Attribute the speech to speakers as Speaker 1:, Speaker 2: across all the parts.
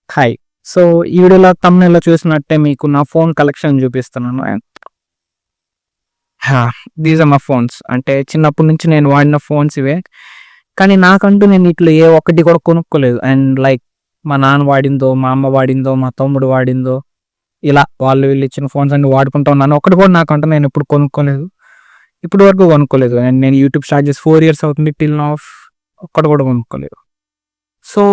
Speaker 1: Hi. So, ఈ వీడియోలో థంబ్‌నెయిల్‌లో చూసినట్టే మీకు నా ఫోన్ కలెక్షన్ చూపిస్తున్నాను. హా! These are my phones. అంటే చిన్నప్పటి నుంచి నేను వాడిన ఫోన్స్ ఇవే. కానీ నాకంటూ నేను ఇట్లా ఏ ఒక్కటి కూడా కొనుక్కోలేదు. అండ్ లైక్ మా నాన్న వాడిందో, మా అమ్మ వాడిందో, మా తమ్ముడు వాడిందో ఇలా వాళ్ళు వీళ్ళు ఇచ్చిన ఫోన్స్ అన్ని వాడుకుంటా ఉన్నాను. ఒక్కటి కూడా నాకంటూ నేను ఎప్పుడు కొనుక్కోలేదు. ఇప్పటి వరకు కొనుక్కోలేదు. అండ్ నేను యూట్యూబ్ స్టార్ట్ చేసి 4 ఇయర్స్ అవుతుంది. టిల్ నౌ ఒక్కటి కూడా కొనుక్కోలేదు. సో,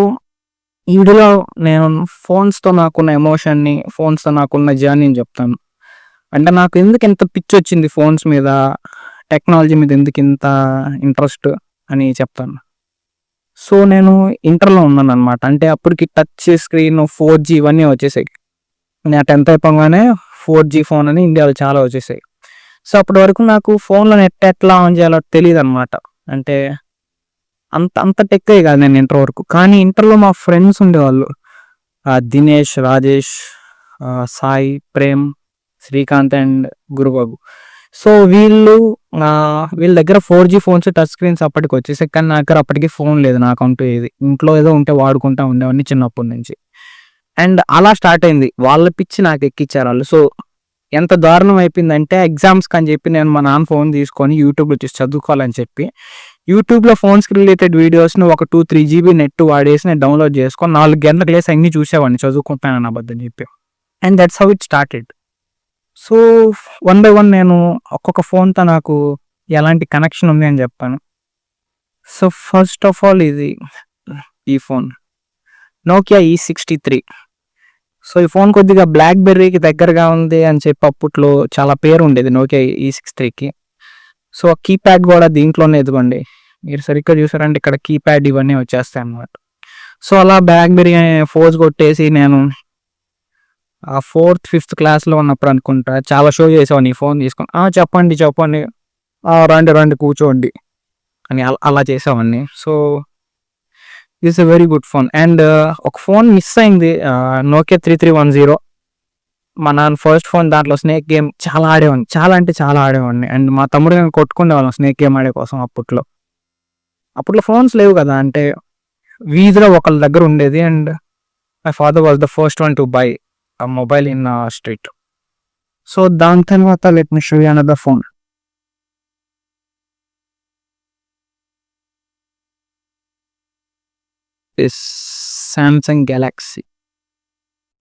Speaker 1: ఈ వీడియోలో నేను ఫోన్స్‌తో నాకున్న ఎమోషన్‌ని, ఫోన్స్‌తో నాకున్న జర్నీని చెప్తాను. అంటే నాకు ఎందుకు ఇంత పిచ్చొచ్చింది ఫోన్స్ మీద, టెక్నాలజీ మీద ఎందుకింత ఇంట్రెస్ట్ అని చెప్తాను. సో, నేను ఇంటర్‌లో ఉన్నాననమాట. అంటే అప్పటికి టచ్ స్క్రీన్, 4G ఇవన్నీ వచ్చేసాయి. నేను 10th అయిపోగానే 4G ఫోన్ అని ఇండియాలో చాలా వచ్చేసాయి. సో, అప్పటి వరకు నాకు ఫోన్‌లో నెట్ ఎట్లా ఆన్ చేయాలో తెలీదనమాట. అంటే అంత టెక్కే కాదు నేను ఇంటర్ వరకు. కానీ ఇంటర్‌లో మా ఫ్రెండ్స్ ఉండేవాళ్ళు. దినేష్, రాజేష్, సాయి, ప్రేమ్, శ్రీకాంత్ అండ్ గురుబాబు. సో, వీళ్ళ దగ్గర 4G ఫోన్స్, టచ్ స్క్రీన్స్ అప్పటికి వచ్చేసాయి. కానీ నా దగ్గర అప్పటికి ఫోన్ లేదు నాకంటూ ఏది. ఇంట్లో ఏదో ఉంటే వాడుకుంటా ఉండేవాడిని చిన్నప్పటి నుంచి. అండ్ అలా స్టార్ట్ అయింది. వాళ్ళ పిచ్చి నాకు ఎక్కిచ్చారు ఆళ్ళు. సో, ఎంత దారుణం అయిపోయిందంటే ఎగ్జామ్స్‌కి అని చెప్పి నేను మా నాన్న ఫోన్ తీసుకొని యూట్యూబ్‌లో చూసి చదువుకోవాలని చెప్పి యూట్యూబ్‌లో ఫోన్స్‌కి రిలేటెడ్ వీడియోస్‌ని ఒక 2, 3 జీబీ నెట్ వాడేసి నేను డౌన్‌లోడ్ చేసుకొని 4 గంటలకు లేసి అన్నీ చూసేవాడిని చదువుకుంటానని అబద్ధం చెప్పి. And that's how it started. So, one by one నేను ఒక్కొక్క ఫోన్‌తో నాకు ఎలాంటి కనెక్షన్ ఉంది అని చెప్తాను. సో, ఫస్ట్ ఆఫ్ ఆల్ ఈ ఫోన్ నోకియా E63. సో, ఈ ఫోన్ కొద్దిగా బ్లాక్‌బెర్రీకి దగ్గరగా ఉంది అని చెప్పి అప్పట్లో చాలా పేరు ఉండేది నోకియా E63కి. సో, కీప్యాడ్ కూడా దీంట్లోనే ఇదిగోండి. మీరు సరిగ్గా చూసారంటే ఇక్కడ కీప్యాడ్ ఇవన్నీ వచ్చేస్తాయి అన్నమాట. సో, అలా బ్లాక్‌బెర్రీ ఫోజ్ కొట్టేసి నేను ఆ 4th, 5th క్లాస్‌లో ఉన్నప్పుడు అనుకుంటా చాలా షో చేసేవాడిని ఈ ఫోన్ తీసుకొని. చెప్పండి. రండి కూర్చోండి అని అలా చేసేవాడిని. So, it's a very good phone. And ఒక ఫోన్ మిస్ అయింది. నోకియా 3310. మా నాన్న ఫస్ట్ ఫోన్ దాంట్లో స్నేక్ గేమ్ చాలా ఆడేవాడిని. చాలా అంటే చాలా ఆడేవాడిని. అండ్ మా తమ్ముడు నేను కొట్టుకునేవాళ్ళం స్నేక్ గేమ్ ఆడే కోసం అప్పట్లో. అప్పట్లో ఫోన్స్ లేవు కదా! అంటే వీధిలో ఒకళ్ళ దగ్గర ఉండేది. And my father was the first one to buy a mobile in street. So, దాని తర్వాత let me show you another phone. Is Samsung Galaxy.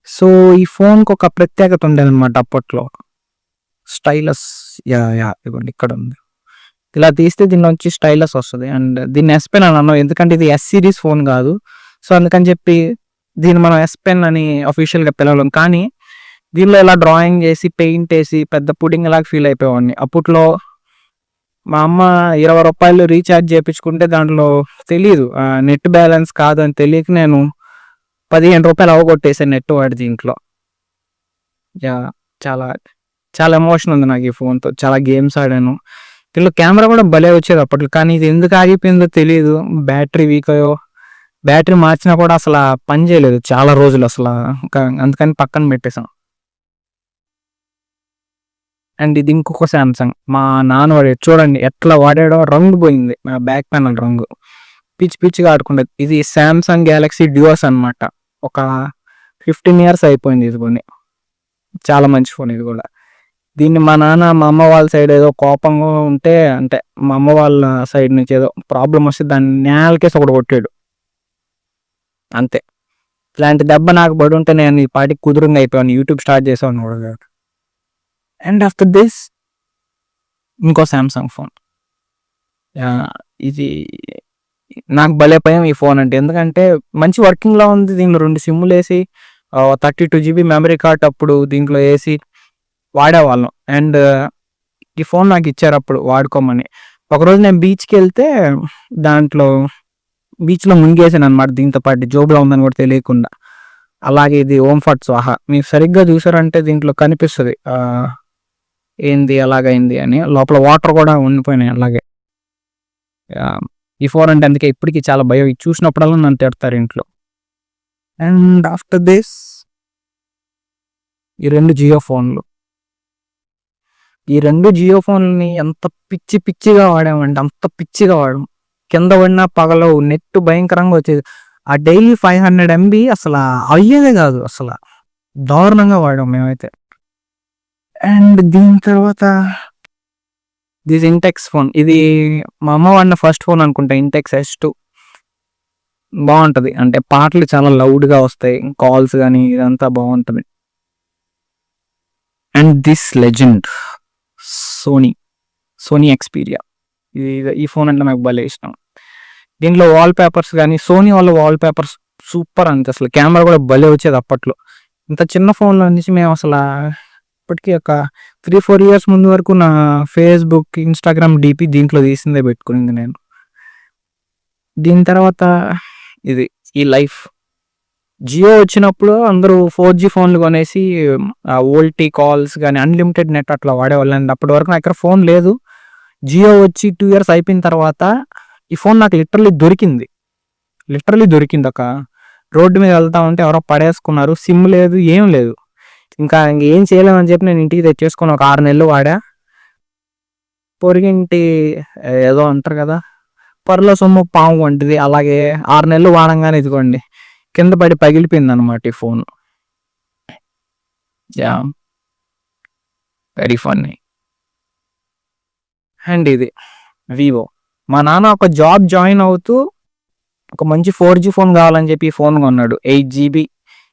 Speaker 1: So, ఈ ఫోన్‌కి ఒక ప్రత్యేకత ఉండేదన్నమాట అప్పట్లో. స్టైలస్ ఇదిగోండి ఇక్కడ ఉంది. ఇలా తీస్తే దీనిలోంచి స్టైలస్ వస్తది. అండ్ దీన్ని ఎస్ పెన్ అని అన్నాం. ఎందుకంటే ఇది ఎస్ సిరీస్ ఫోన్ కాదు. సో, అందుకని చెప్పి దీన్ని మనం ఎస్ పెన్ అని అఫీషియల్‌గా పిలవలేం. కానీ దీనిలో ఇలా డ్రాయింగ్ చేసి, పెయింట్ ఏసి పెద్ద పుడింగ్ లాగా ఫీల్ అయిపోయేవాడిని. అప్పట్లో మా అమ్మ రూ. 20 రీఛార్జ్ చేపించుకుంటే దాంట్లో తెలీదు. నెట్ బ్యాలెన్స్ కాదు అని తెలియక నేను రూ. 15 అవగొట్టేసాను నెట్ వాడి దీంట్లో. యాహ్! చాలా, చాలా ఎమోషన్ ఉంది నాకు ఈ ఫోన్‌తో. చాలా గేమ్స్ ఆడాను. దీంట్లో కెమెరా కూడా భలే వచ్చేది అప్పట్లో. కానీ ఇది ఎందుకు ఆగిపోయిందో తెలీదు. బ్యాటరీ వీక్ అయ్యో బ్యాటరీ మార్చినా కూడా అసల పని చేయలేదు చాలా రోజులు అసల. అందుకని పక్కన పెట్టేసాం. అండ్ ఇది ఇంకొక సామ్సంగ్. మా నాన్న వాడాడు. చూడండి ఎట్లా వాడాడో రంగు పోయింది. నా బ్యాక్ ప్యానెల్ రంగు. పిచ్చిగా ఆడుకునేది. ఇది సామ్సంగ్ గెలాక్సీ డ్యూయస్ అనమాట. ఒక 15 ఇయర్స్ అయిపోయింది ఇది కొని. చాలా మంచి ఫోన్ ఇది కూడా. దీన్ని మా నాన్న మా అమ్మ వాళ్ళ సైడ్ ఏదో కోపంగా ఉంటే, అంటే మా అమ్మ వాళ్ళ సైడ్ నుంచి ఏదో ప్రాబ్లమ్ వస్తే దాన్ని నేలకేసి ఒకటి కొట్టాడు. అంతే. ఇలాంటి దెబ్బ నాకు పడి ఉంటే నేను ఈ పాటికి కుదురుంగా అయిపోయాను. యూట్యూబ్ స్టార్ట్ చేసేవాడిని కూడా కాదు. అండ్ ఆఫ్టర్ దిస్ ఇంకో సామ్సంగ్ ఫోన్. ఇది నాకు భలే భయం ఈ ఫోన్ అంటే. ఎందుకంటే మంచి వర్కింగ్‌లో ఉంది. దీనిలో 2 సిమ్‌లు ఏసి 32 జీబీ మెమరీ కార్డ్ అప్పుడు దీంట్లో ఏసి వాడేవాళ్ళం. అండ్ ఈ ఫోన్ నాకు ఇచ్చారు అప్పుడు వాడుకోమని. ఒకరోజు నేను బీచ్‌కెళ్తే బీచ్‌లో మునిగేసాను అనమాట దీంతో పాటు. జోబులో ఉందని కూడా తెలియకుండా. అలాగే ఇది ఓం ఫట్ స్వాహా. మీరు సరిగ్గా చూసారంటే దీంట్లో కనిపిస్తది. ఏంది ఎలాగైంది అని. లోపల వాటర్ కూడా ఉండిపోయినాయి అలాగే. ఈ ఫోన్ అంటే అందుకే ఇప్పటికి చాలా భయం. ఇది చూసినప్పుడల్లా నన్ను తిడతారు ఇంట్లో. అండ్ ఆఫ్టర్ దిస్ ఈ 2 జియో ఫోన్లు. ఈ 2 జియో ఫోన్‌లని ఎంత పిచ్చిగా వాడామంటే అంత పిచ్చిగా వాడాం. కింద పడినా పగలవు. నెట్ భయంకరంగా వచ్చేది. ఆ డైలీ 500 ఎంబీ అసలు అయ్యేదే కాదు అసలు, దారుణంగా వాడాం మేమైతే. అండ్ దీని తర్వాత దిస్ ఇంటెక్స్ ఫోన్, ఇది మా అమ్మ వాడిన ఫస్ట్ ఫోన్ అనుకుంటా, ఇంటెక్స్ S2. బాగుంటది, అంటే పాటలు చాలా లౌడ్గా వస్తాయి, కాల్స్ కానీ ఇదంతా బాగుంటది. And this legend Sony Xperia, ఈ ఫోన్ అంటే నాకు భలే ఇష్టం. దీంట్లో వాల్ పేపర్స్ కానీ, సోనీ వాళ్ళ వాల్ పేపర్స్ సూపర్ అంతే, అసలు కెమెరా కూడా భలే వచ్చేది అప్పట్లో. ఇంత చిన్న ఫోన్లో నుంచి మేము అసలు ఇప్పటికీ ఒక 3-4 ఇయర్స్ ముందు వరకు నా ఫేస్బుక్, ఇన్స్టాగ్రామ్ డిపి దీంట్లో తీసిందే పెట్టుకునింది నేను. దీని తర్వాత ఇది ఈ లైఫ్, జియో వచ్చినప్పుడు అందరూ 4G ఫోన్లు కొనేసి ఓల్టీ కాల్స్ కానీ అన్లిమిటెడ్ నెట్ అట్లా వాడేవాళ్ళు. అండ్ అప్పటి వరకు నా దగ్గర ఫోన్ లేదు. జియో వచ్చి 2 ఇయర్స్ అయిపోయిన తర్వాత ఈ ఫోన్ నాకు లిటరల్లీ దొరికింది. ఒక రోడ్డు మీద వెళ్తా ఉంటే ఎవరో పడేసుకున్నారు, సిమ్ లేదు, ఏం లేదు. ఇంకా ఏం చేయలేమని చెప్పి నేను ఇంటికి తెచ్చేసుకొని ఒక 6 నెలలు వాడా. పొరిగింటి ఏదో అంటారు కదా, పర్ల సొమ్ము పాము వంటిది, అలాగే 6 నెలలు వాడంగానే ఇదిగోండి కింద పడి పగిలిపోయింది అనమాట ఈ phone. Yeah, very funny. And ఇది వివో, మా నాన్న ఒక జాబ్ జాయిన్ అవుతూ ఒక మంచి 4G ఫోన్ కావాలని చెప్పి ఈ ఫోన్ కొన్నాడు. 8GB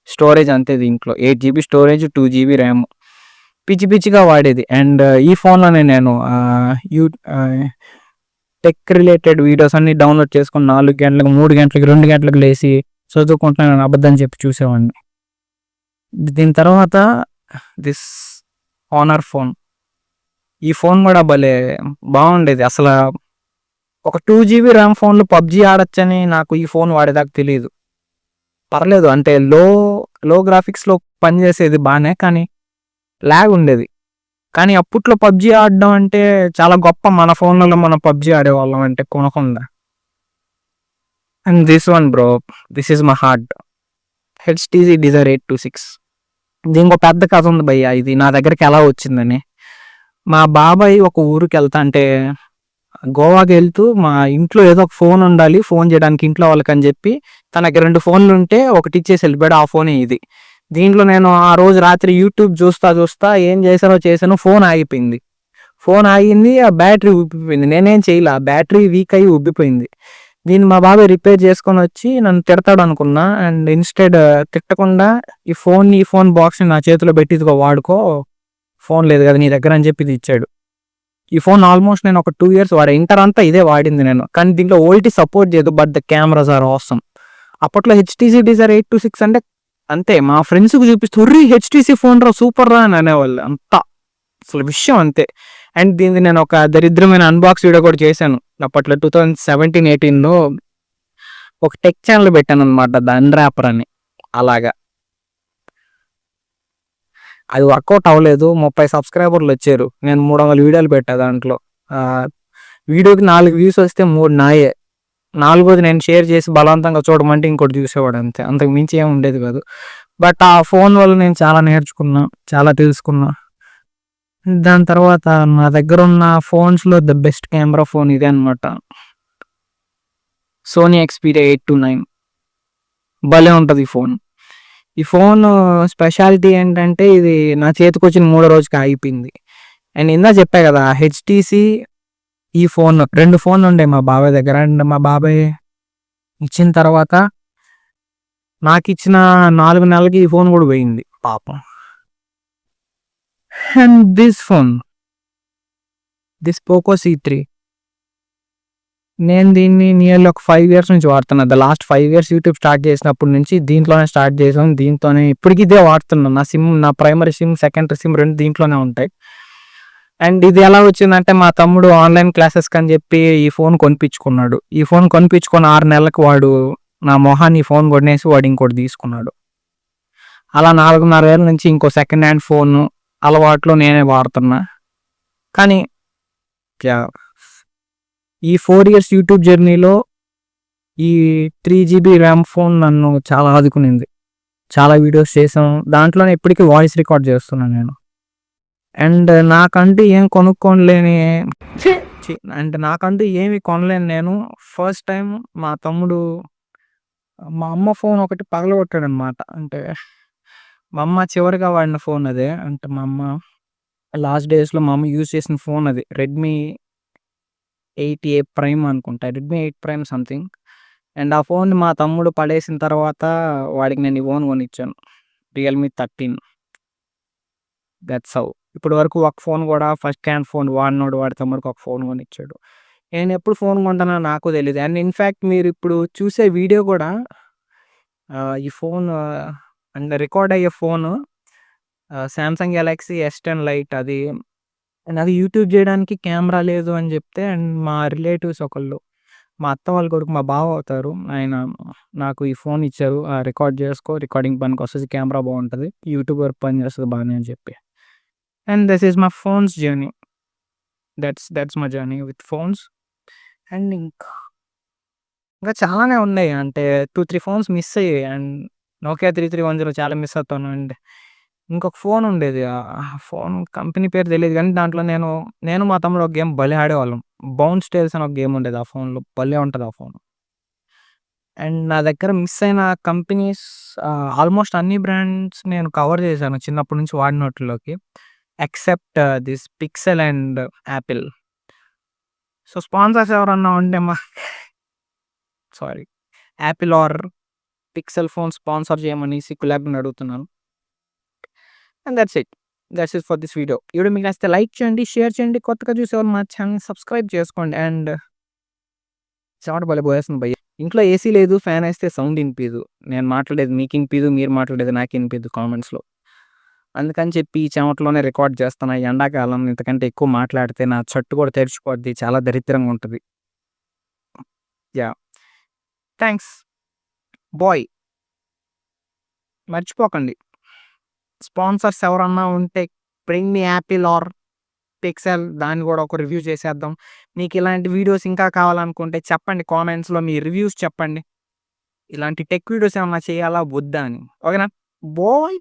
Speaker 1: స్టోరేజ్ అంతే, దీంట్లో 8GB స్టోరేజ్, 2GB ర్యామ్, పిచ్చిగా వాడేది. అండ్ ఈ ఫోన్లోనే నేను టెక్ రిలేటెడ్ వీడియోస్ అన్ని డౌన్లోడ్ చేసుకొని 4 గంటలకు, 3 గంటలకు, 2 గంటలకు లేసి చదువుకుంటున్నాను అబద్ధం చెప్పి చూసేవాడిని. దీని తర్వాత దిస్ హానర్ ఫోన్, ఈ ఫోన్ కూడా భలే బాగుండేది. అసలు ఒక 2GB ర్యామ్ ఫోన్లో పబ్జీ ఆడొచ్చని నాకు ఈ ఫోన్ వాడేదాకా తెలియదు. పర్లేదు, అంటే లో గ్రాఫిక్స్లో పనిచేసేది బాగానే, కానీ ల్యాగ్ ఉండేది. కానీ అప్పట్లో పబ్జీ ఆడడం అంటే చాలా గొప్ప, మన ఫోన్లలో మనం పబ్జీ ఆడేవాళ్ళం అంటే కొనకుండా. And this one bro, this is my heart, HTC Desire 826. దీనికి ఒక పెద్ద కథ ఉంది భయ్య, ఇది నా దగ్గరికి ఎలా వచ్చిందని. మా బాబాయ్ ఒక ఊరికి వెళ్తా అంటే, గోవాకి వెళ్తూ మా ఇంట్లో ఏదో ఒక ఫోన్ ఉండాలి ఫోన్ చేయడానికి ఇంట్లో వాళ్ళకని చెప్పి, తనకి 2 ఫోన్లు ఉంటే ఒకటి ఇచ్చేసి వెళ్ళిపోయాడు. ఆ ఫోనే ఇది. దీంట్లో నేను ఆ రోజు రాత్రి యూట్యూబ్ చూస్తా ఏం చేశాను, ఫోన్ ఆగింది, ఆ బ్యాటరీ ఉబ్బిపోయింది. నేనేం చేయలే, బ్యాటరీ వీక్ అయ్యి ఉబ్బిపోయింది. దీన్ని మా బాబాయ్ రిపేర్ చేసుకొని వచ్చి నన్ను తిడతాడు అనుకున్నా. అండ్ ఇన్స్టెడ్ తిట్టకుండా ఈ ఫోన్ బాక్స్ని నా చేతిలో పెట్టి, ఇదిగో వాడుకో, ఫోన్ లేదు కదా నీ దగ్గర అని చెప్పి ఇది ఇచ్చాడు. ఈ ఫోన్ ఆల్మోస్ట్ నేను ఒక 2 ఇయర్స్ వాడా, ఇంటర్ అంతా ఇదే వాడింది నేను. కానీ దీంట్లో ఓల్టీ సపోర్ట్ చేయదు, but the cameras are awesome. అప్పట్లో HTC Desire 826 అంటే అంతే, మా ఫ్రెండ్స్కి చూపిస్తూ HTC ఫోన్ రా, సూపర్ రా అని అనేవాళ్ళు. అంతా అసలు విషయం అంతే. అండ్ దీన్ని నేను ఒక దరిద్రమైన అన్బాక్స్ వీడియో కూడా చేశాను అప్పట్లో, 2017-18లో ఒక టెక్ ఛానల్ పెట్టాను అనమాట, ద అన్రాపర్ అని. అలాగా అది వర్కౌట్ అవ్వలేదు, 30 సబ్స్క్రైబర్లు వచ్చారు, నేను 300 వీడియోలు పెట్టా దాంట్లో. వీడియోకి 4 వ్యూస్ వస్తే 3 నాయే, 4వది నేను షేర్ చేసి బలవంతంగా చూడమంటే ఇంకోటి చూసేవాడు, అంతే, అంతకు మించి ఏమి ఉండేది కాదు. బట్ ఆ ఫోన్ వల్ల నేను చాలా నేర్చుకున్నా, చాలా తెలుసుకున్నా. దాని తర్వాత నా దగ్గర ఉన్న ఫోన్స్లో ద బెస్ట్ కెమెరా ఫోన్ ఇదే అనమాట, సోనీ ఎక్స్పీరియా 829. భలే ఉంటుంది ఈ ఫోన్ స్పెషాలిటీ ఏంటంటే, ఇది నా చేతికి వచ్చిన 3వ రోజుకి ఆగిపోయింది. అండ్ ఇందా చెప్పా కదా, HTC ఈ ఫోన్, 2 ఫోన్లు ఉండే మా బాబాయ్ దగ్గర. అండ్ మా బాబాయ్ ఇచ్చిన తర్వాత నాకు ఇచ్చిన 4 నెలలకి ఈ ఫోన్ కూడా పోయింది పాపం. అండ్ దిస్ పోకో C3, నేను దీన్ని నియర్లీ ఒక 5 ఇయర్స్ నుంచి వాడుతున్నా. The last 5 years YouTube start చేసినప్పటి నుంచి దీంట్లోనే స్టార్ట్ చేసాం, దీంతోనే ఇప్పటికి ఇదే వాడుతున్నాను. నా ప్రైమరీ సిమ్, సెకండరీ సిమ్ 2 దీంట్లోనే ఉంటాయి. అండ్ ఇది ఎలా వచ్చిందంటే, మా తమ్ముడు ఆన్లైన్ క్లాసెస్కి అని చెప్పి ఈ ఫోన్ కొనిపించుకున్నాడు. ఈ ఫోన్ కొనిపించుకొని 6 నెలలకు వాడు నా మొహాన్ని ఈ ఫోన్ కొనేసి వాడు ఇంకోటి తీసుకున్నాడు. అలా 4.5 ఏళ్ళ నుంచి ఇంకో సెకండ్ హ్యాండ్ ఫోన్ అలవాట్లో నేనే వాడుతున్నా. కానీ ఈ 4 ఇయర్స్ యూట్యూబ్ జర్నీలో ఈ 3GB ర్యామ్ ఫోన్ నన్ను చాలా ఆదుకునింది. చాలా వీడియోస్ చేసాం, దాంట్లోనే ఇప్పటికీ వాయిస్ రికార్డ్ చేస్తున్నాను నేను. అండ్ నాకంటూ ఏమి కొనలేని నేను ఫస్ట్ టైం మా తమ్ముడు మా అమ్మ ఫోన్ ఒకటి పగలగొట్టాడనమాట. అంటే మా అమ్మ చివరిగా వాడిన ఫోన్ అదే. అంటే మా అమ్మ లాస్ట్ డేస్‌లో మా అమ్మ యూజ్ చేసిన ఫోన్ అది. రెడ్మీ 8A ప్రైమ్ అనుకుంటా. Redmi 8 prime something. అండ్ ఆ ఫోన్‌ని మా తమ్ముడు పడేసిన తర్వాత వాడికి నేను ఈ ఫోన్ కొనిచ్చాను. రియల్‌మీ 13. That's how. ఇప్పటి వరకు ఒక ఫోన్ గూడా ఫస్ట్ హ్యాండ్ ఫోన్ వాడినోడు వాడి తమ్ముడికి ఒక ఫోన్ కొనిచ్చాడు. నేనెప్పుడు ఫోన్ కొంటానో నాకు తెలీదు. అండ్ ఇన్‌ఫాక్ట్ మీరిప్పుడు చూసే వీడియో గూడా ఈ ఫోన్ అండ్ రికార్డ్ అయ్యే phone Samsung Galaxy S10 light అది. నాకు యూట్యూబ్ జేయడానికి కెమెరా లేదు అని జెప్తే అండ్ మా రిలేటివ్స్ ఒకళ్ళు మా అత్త వాళ్ళ కొడుకు మా బావ అవుతారు. ఆయన నాకు ఈ ఫోన్ ఇచ్చారు. రికార్డ్ జేసుకో రికార్డింగ్ పనికొస్తది. కెమెరా బావుంటది. యూట్యూబ్ వరకు పనిచేస్తది బానే అని చెప్పి. And this is my phones journey. That's my journey with phones. And ఇంకా చాలానే ఉన్నాయి. అంటే 2, 3 ఫోన్స్ మిస్ అయ్యాయి. అండ్ నోకియా 3310 చాలా మిస్ అవుతాను. అండ్ ఇంకొక ఫోన్ ఉండేది. ఆ ఫోన్ కంపెనీ పేరు తెలీదు గానీ దాంట్లో నేను మా తమ్ముడు ఒక గేమ్ భలే ఆడేవాళ్ళం. బౌన్స్ టేల్స్ అని ఒక గేమ్ ఉండేది ఆ ఫోన్‌లో. భలే ఉంటది ఆ ఫోన్. అండ్ నా దగ్గర మిస్ అయిన కంపెనీస్ ఆల్మోస్ట్ అన్ని బ్రాండ్స్ నేను కవర్ చేశాను చిన్నప్పటి నుంచి వాడినోటిలోకి. Except this Pixel and Apple. So, sponsors ఎవరన్నా ఉంటే sorry. Apple or Pixel phone sponsor చేయమని సిక్కు లేకుండా అడుగుతున్నాను. And that's it for this video. ఈ వీడియో మీకు నచ్చితే లైక్ చేయండి, షేర్ చేయండి. కొత్తగా చూసేవాళ్ళు మా ఛానెల్‌ని సబ్స్క్రైబ్ చేసుకోండి. అండ్ చెమట భలే పోయేస్తుంది భయ్యా. ఇంట్లో ఏసీ లేదు. ఫ్యాన్ ఏస్తే సౌండ్ ఇనిపియదు. నేను మాట్లాడేది మీకు ఇనిపియదు. మీరు మాట్లాడేది నాకు ఇనిపియదు కామెంట్స్‌లో. అందుకని చెప్పి ఈ చెమటలోనే రికార్డ్ చేస్తున్నా. ఎండాకాలం ఇంతకంటే ఎక్కువ మాట్లాడితే నా చట్టు కూడా తెరుచుకోద్ది. చాలా దరిద్రంగా ఉంటది. యాహ్! థాంక్స్. బాయ్. మర్చిపోకండి. స్పాన్సర్స్ ఎవరన్నా ఉంటే bring me Apple or Pixel దాన్ని గూడా ఒక రివ్యూ చేసేద్దాం. మీకిలాంటి వీడియోస్ ఇంకా కావాలనుకుంటే చెప్పండి కామెంట్స్‌లో మీ రివ్యూస్ చెప్పండి. ఇలాంటి టెక్ వీడియోస్ ఏమన్నా చేయాలా? వద్దా అని. ఓకేనా? బాయ్.